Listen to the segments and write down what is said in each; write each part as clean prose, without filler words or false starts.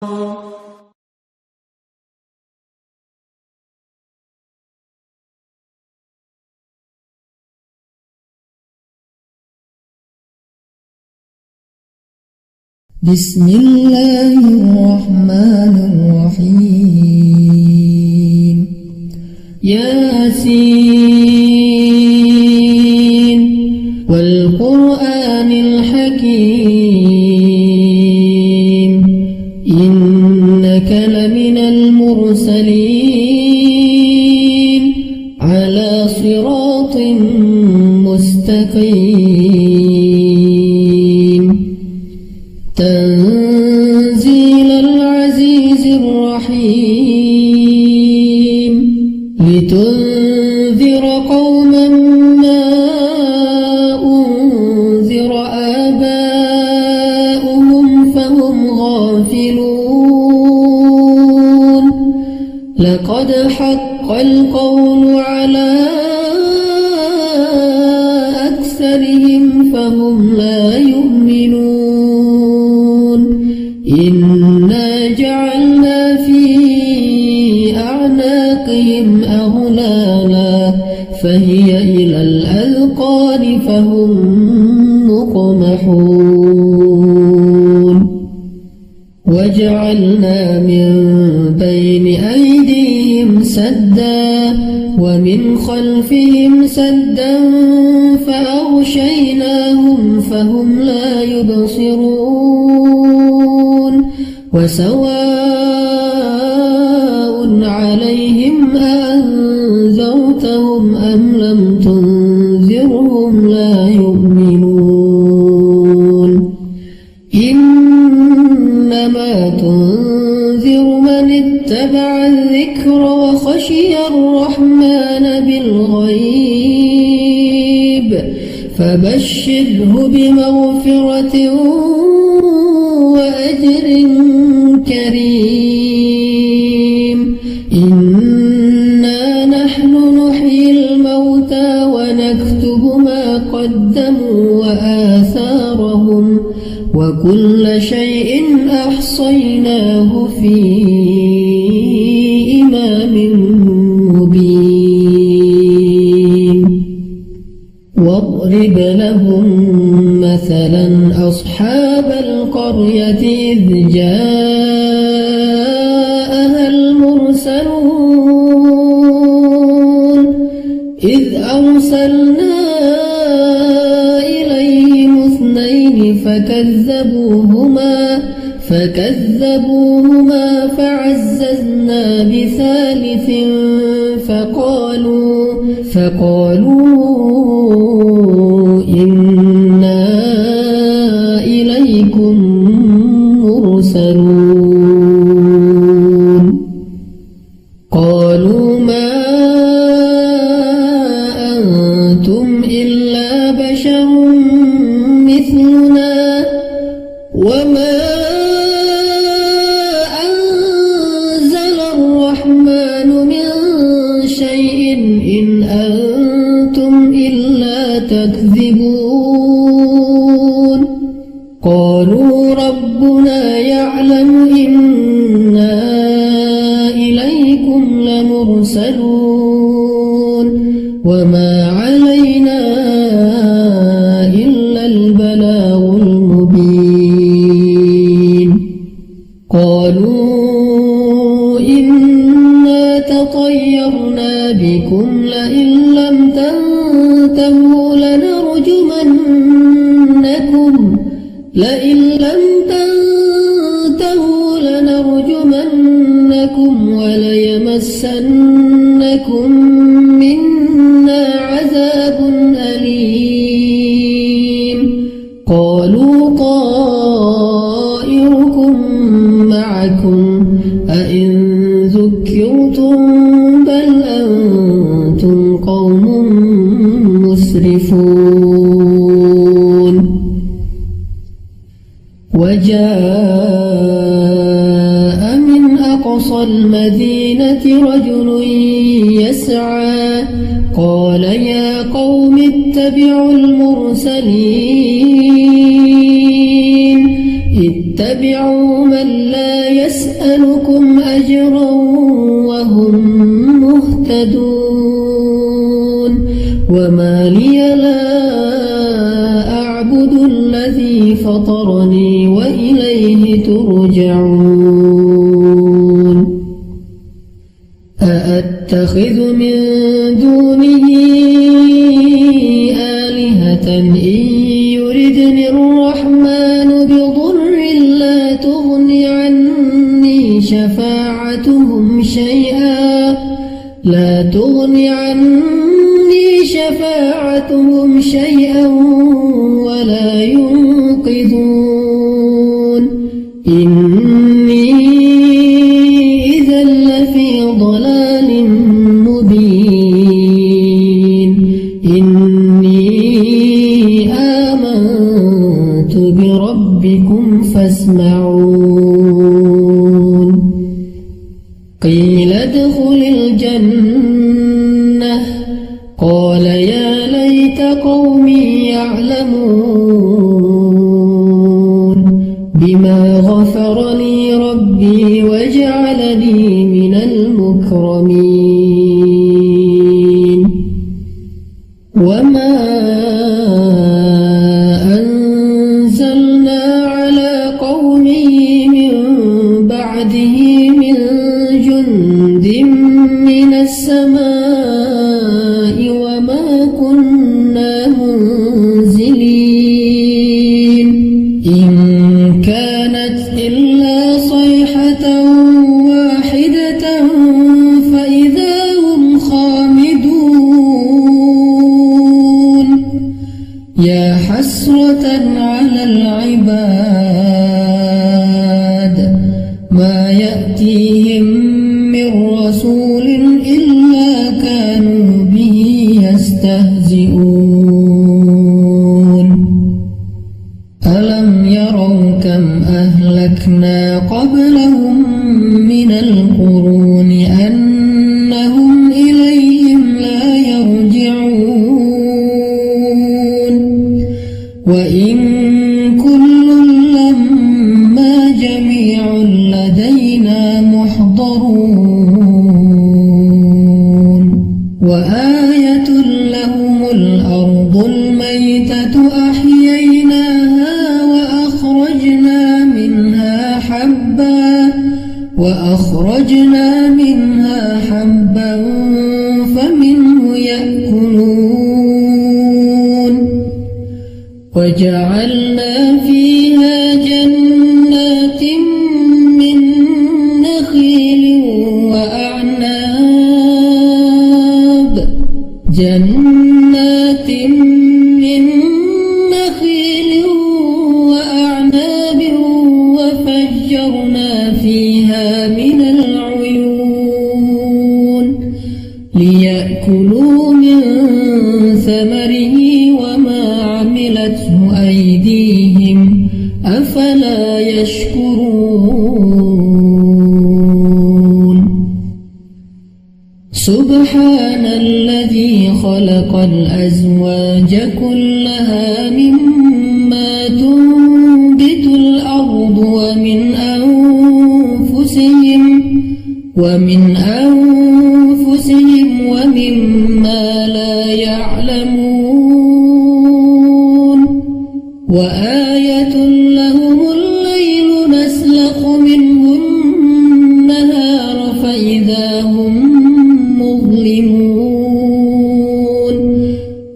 بسم الله الرحمن الرحيم. ياسين والقرآن الحكيم إنك لمن المرسلين على صراط مستقيم تنزيل العزيز الرحيم لتنذر قوما ما أنذر آباؤهم فهم غافلون لقد حق القول على أكثرهم فهم لا يؤمنون إنا جعلنا في أعناقهم أغلالا فهي إلى الأذقان فهم مقمحون وجعلنا من بين أيديهم سدا ومن خلفهم سدا فأغشيناهم فهم لا يبصرون وسواء عليهم أأنذرتهم أم لم تنذرهم لا يؤمنون إنما تنذر من اتبع الذكر وخشي الرحمن بالغيب فبشره بمغفرة وأجر كريم إنا نحن نحيي الموتى ونكتب ما قدموا وآثارهم وكل شيء أحصيناه في إمام مبين واضرب لهم مثلا أصحاب القرية إذ جاءها المرسلون إذ أرسلنا إليهم اثنين فكذبوهما فعززنا بثالث فقالوا إنا إليكم مرسلون قالوا ما أنتم إلا بشر مثلنا وما أنزل الرحمن من شيء إن أنتم إلا تكذبون قالوا ربنا يعلم إنا إليكم لمرسلون وما علينا إلا البلاغ المبين قالوا إنا تطيرنا بكم لئن لم تنتهوا لنرجمنكم وليمسنكم منا عذاب أليم قالوا طائركم معكم أئن ذكرتم بل أنتم قوم مسرفون وجاء من أقصى المدينة رجل يسعى قال يا قوم اتبعوا المرسلين اتبعوا من لا يسعى يسألكم أجرا وهم مهتدون وما لي لا أعبد الذي فطرني وإليه ترجعون أأتخذ من دونه آلهة إن يردني الرحمن بضر لا تغني عني شفاعتهم شيئا ولا ينقذون إني إذا لفي ضلال مبين إني آمنت بربكم فاسمعون قيل ادخل الجنة قال يا ليت قومي يعلمون بما غفر لي ربي وجعلني من المكرمين وما أنزلنا على قومه من بعده من جند من السماء وما كنا منزلين إن كانت إلا صيحة واحدة فإذا هم خامدون يا حسرة على العباد ما يأتيهم من رسول إلا كانوا به يستهزئون ألم يروا كم أهلكنا قبلهم من القرون أنهم إليهم لا يرجعون وإن كل لما جميع لدينا محضرون وآية لهم الأرض الميتة أحييناها وأخرجنا منها حبا فمنه يأكلون وجعلنا فيها جنات من نخيل وأعناب وفجرنا فيها من العيون ليأكلوا من ثمره وما عملته أيديهم أفلا يشكرون سبحان الذي خلق الأزواج كلها مما تنبت الأرض ومن أنفسهم ومما لا يعلمون وآية لهم الليل نسلخ منه النهار فإذا هم مظلمون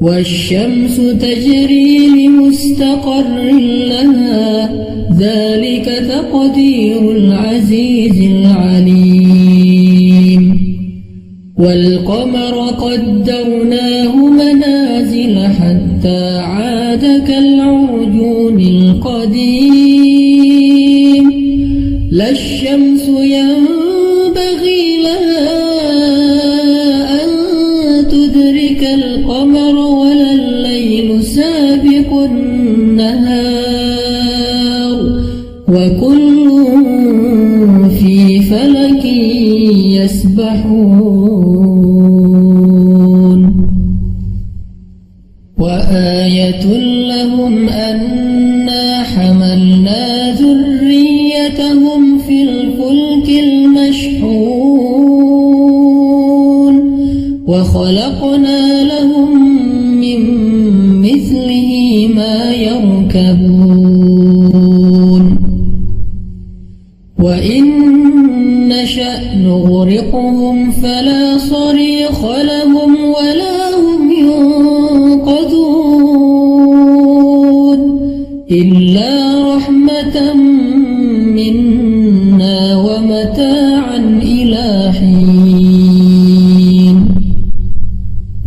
والشمس تجري لمستقر لها ذلك تقدير العزيز العليم والقمر قدرناه منازل حتى عاد كالعرجون القديم لا الشمس ينبغي لها أن تدرك القمر ولا الليل سابق النهار وكل في فلك يسبحون وآية لهم أنا حملنا ذريتهم في الفلك خلقنا لهم من مثله ما يركبون وإن نشأ نغرقهم فلا صريخ لهم ولا هم ينقذون إلا رحمة منا ومتاعا إلى حين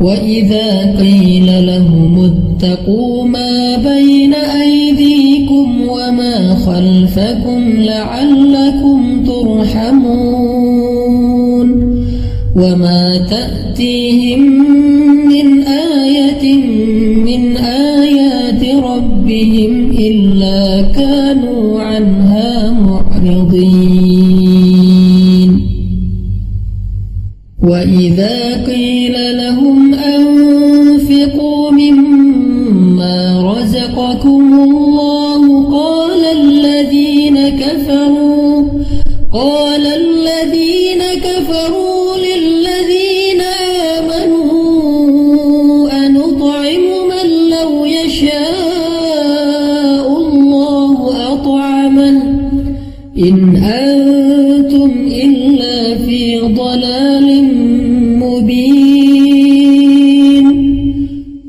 وإذا قيل لهم اتقوا ما بين أيديكم وما خلفكم لعلكم ترحمون وما تأتيهم من آية من آيات ربهم إلا كانوا عنها معرضين وإذا قيل لهم أنفقوا مما رزقكم الله قال الذين كفروا للذين آمنوا أنطعم من لو يشاء الله أطعمه إن أنتم إلا في ضلال مبين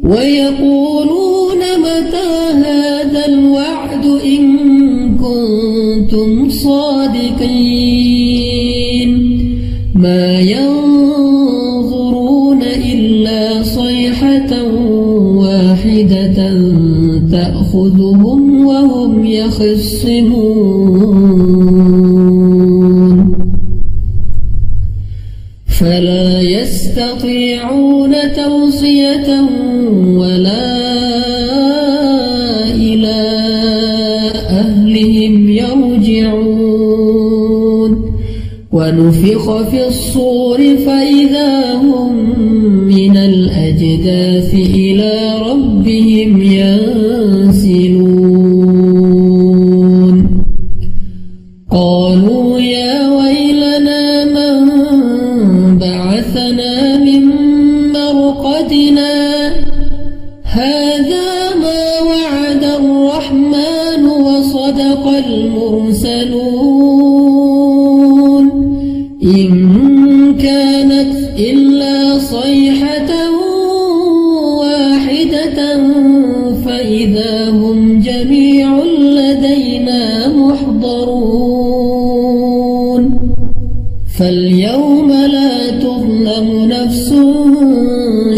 ويقولون متى هذا الوعد إن كنتم صادقين ما ينظرون إلا صيحة واحدة تأخذهم وهم يخصمون فلا يستطيعون توصية ولا إلى أهلهم يرجعون ونفخ في الصور فإذا هم من الأجداث إلى ربهم ينسلون قالوا يا ويلنا من بعثنا من مرقدنا هذا ما وعد الرحمن وصدق المرسلون إن كانت إلا صيحة واحدة فإذا هم جميع لدينا محضرون فاليوم لا تظلم نفس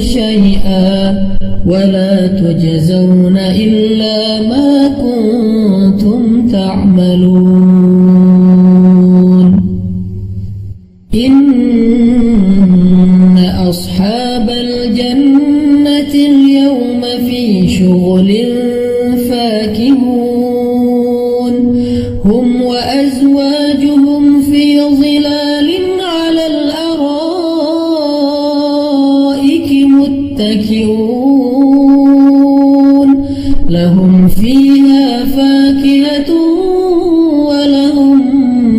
شيئا ولا تجزون إلا ما كنتم تعملون إن أصحاب الجنة اليوم في شغل فاكهون هم وأزواجهم في ظلال على الأرائك متكئون لهم فيها فاكهة ولهم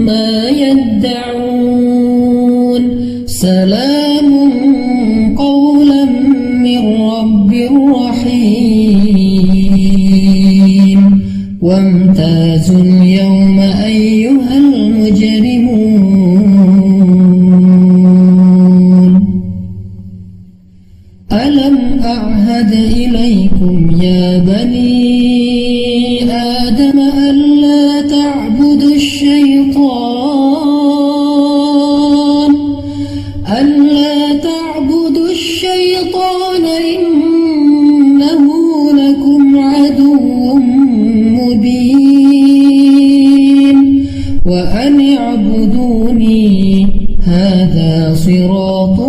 ما يدعون سلام قولا من رب رحيم وامتازوا اليوم أيها المجرمون ألم أعهد إليكم يا بني آدم ألا تعبدوا الشيطان إنه لكم عدو مبين وأن اعبدوني هذا صراط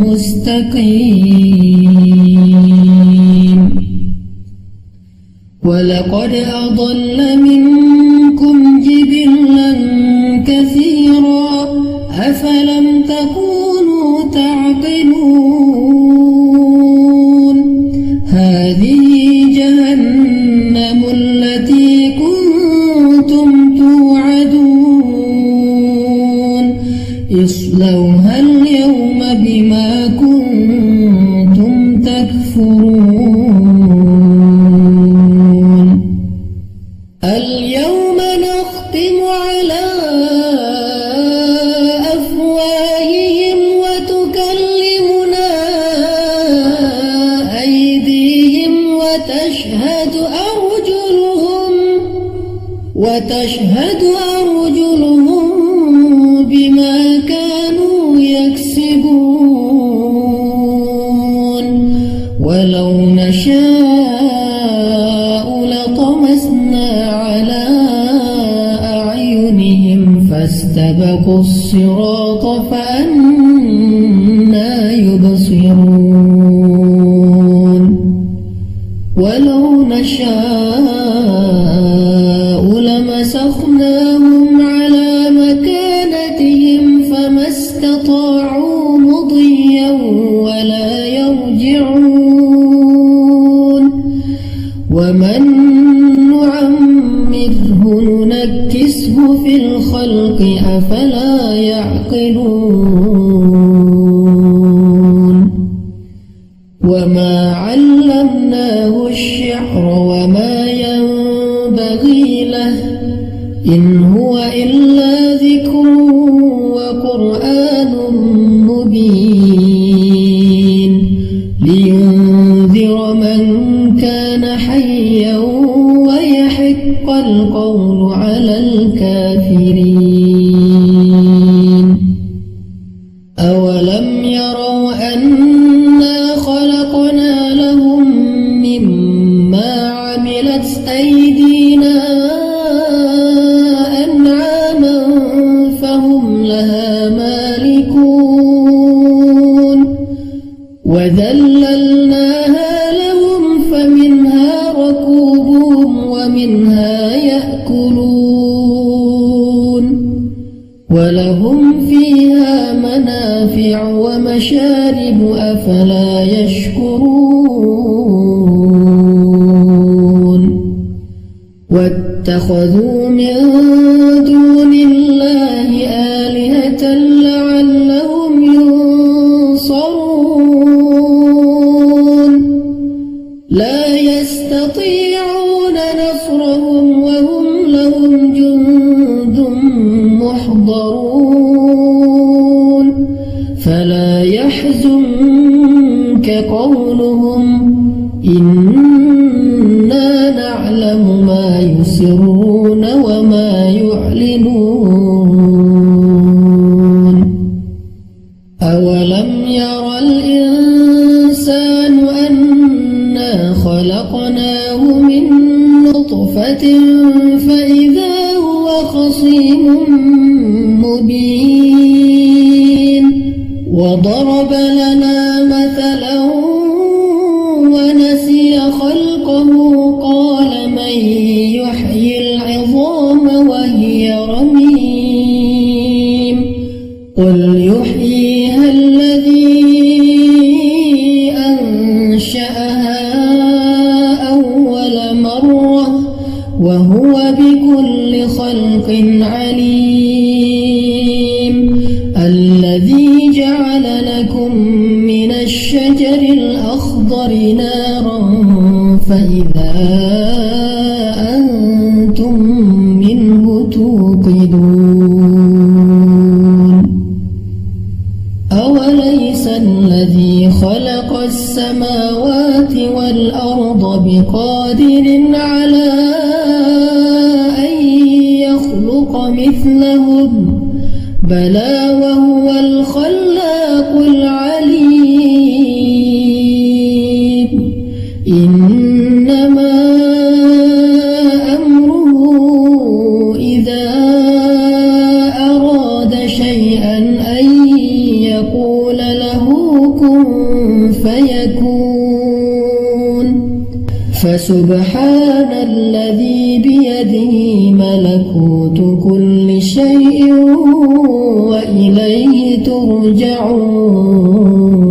مستقيم ولقد أضل منكم جبلا كثيرا أفلم تكونوا تعقلون هذه جهنم التي كنتم توعدون اصلوها اليوم بما كنتم تكفرون اليوم نختم على أفواههم وتكلمنا أيديهم وتشهد أرجلهم بما كانوا يكسبون ولو نشاء لطمسنا على أعينهم فاستبقوا الصراط فأنى يبصرون ولو نشاء لمسخناهم على مكانتهم فما استطاعوا مضيا ولا يرجعون ومن نعمره ننكسه في الخلق أفلا يعقلون وما علمناه الشعر وما ينبغي له إن هو إلا ذكر وقرآن مبين لينذر من كان حيا ويحق القول على الكافرين أولم يروا أنا خلقنا لهم مما عملت أيدينا أنعاما فهم لها مالكون وذللناها لهم فمنها ركوبهم ومنها يأكلون ولهم فيها منافع ومشارب أفلا يشكرون واتخذوا من دون الله آلهة لعلهم ينصرون لا يستطيعون نصرهم وهم لهم جند محضرون فلا يحزنك قولهم إنا نعلم ما يسرون وما يعلنون أولم ير الإنسان أنا خلقناه من نطفة فإذا هو خصيم مبين وضرب لنا مثلا ونسي خلقه قال من يحيي العظام وهي رميم قل يحييها الذي أنشأها أول مرة وهو بكل خلق عليم الذي جعل لكم من الشجر الأخضر نارا فإذا أنتم منه توقدون أوليس الذي خلق السماوات والأرض بقادر على أن يخلق مثلهم بلى وهو الخلاق العليم إنما أمره إذا أراد شيئا أن يقول له كن فيكون فسبحان الذي بيده ملكوت كل شيء وإليه ترجعون